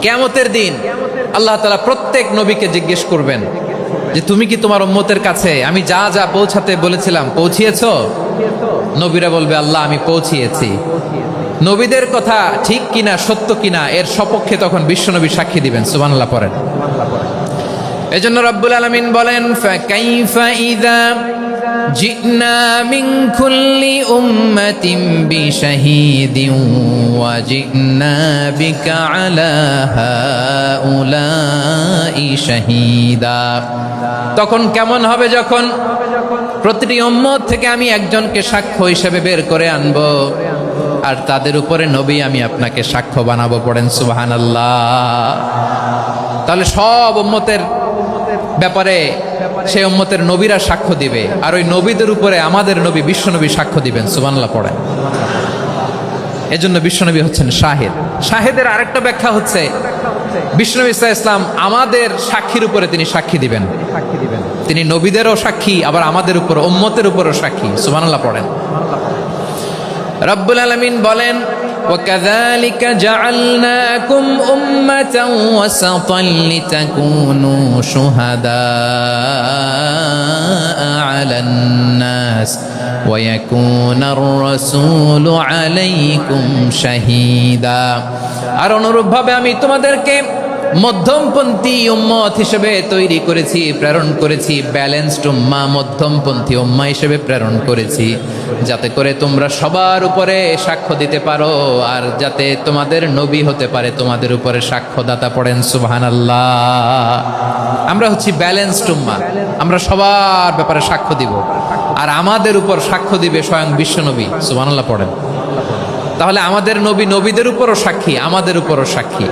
কিয়ামতের দিন আল্লাহ তাআলা প্রত্যেক নবীকে জিজ্ঞেস করবেন যে তুমি কি তোমার উম্মতের কাছে আমি যা যা পৌঁছাতে বলেছিলাম পৌঁছিয়েছো? নবীরা বলবে আল্লাহ আমি পৌঁছিয়েছি। নবীদের কথা ঠিক কিনা সত্য কিনা এর সপক্ষে তখন বিশ্বনবী সাক্ষী দিবেন। সুবহানাল্লাহ পড়েন। এজন্য রব্বুল আলামিন বলেন ফাকাইফা ইযা জিনা মিন কুল্লি উম্মাতিন বিশাহীদিন ওয়া জিনা বিকা আলা হাউলাই শাহীদা। তখন কেমন হবে যখন প্রতিটি উম্মত থেকে আমি একজনকে সাক্ষ্য হিসেবে বের করে আনবো, আর তাদের উপরে নবী আমি আপনাকে সাক্ষ্য বানাবো। পড়েন সুবহানাল্লাহ। তাহলে সব উম্মতের ব্যাপারে সেই উম্মতের নবীরা সাক্ষ্য দিবে, আর ওই নবীদের উপরে আমাদের নবী বিশ্বনবী সাক্ষ্য দিবেন। সুবহানাল্লাহ পড়েন। এজন্য বিশ্বনবী হচ্ছেন শাহিদ। শাহিদের আরেকটা ব্যাখ্যা হচ্ছে বিশ্বনবী সাল্লাল্লাহু আলাইহি ওয়াসাল্লাম আমাদের সাক্ষীর উপরে তিনি সাক্ষী দিবেন। তিনি নবীদেরও সাক্ষী, আবার আমাদের উপর উম্মতের উপরও সাক্ষী। সুবহানাল্লাহ পড়েন। রব্বুল আলামিন বলেন وَكَذَلِكَ جَعَلْنَاكُمْ أُمَّةً وَسَطًا لِتَكُونُوا شُهَدَاءَ عَلَى النَّاسِ وَيَكُونَ الرَّسُولُ عَلَيْكُمْ شَهِيدًا। আর অনুরূপভাবে আমি তোমাদেরকে মধ্যমপন্থী উম্মত হিসেবে তৈরি করেছি, প্রেরণ করেছি। ব্যালেন্সড উম্মাহ, মধ্যমপন্থী উম্মাহ হিসেবে প্রেরণ করেছি, যাতে করে তোমরা সবার উপরে সাক্ষ্য দিতে পারো, আর যাতে তোমাদের নবী হতে পারে তোমাদের উপরে সাক্ষ্যদাতা। পড়েন সুবহানাল্লাহ। আমরা হচ্ছি ব্যালেন্সড উম্মাহ, আমরা সবার ব্যাপারে সাক্ষ্য দিব, আর আমাদের উপর সাক্ষ্য দিবে স্বয়ং বিশ্বনবী। সুবহানাল্লাহ পড়েন। তাহলে আমাদের নবী নবীদের উপরও সাক্ষী, আমাদের উপরও সাক্ষী।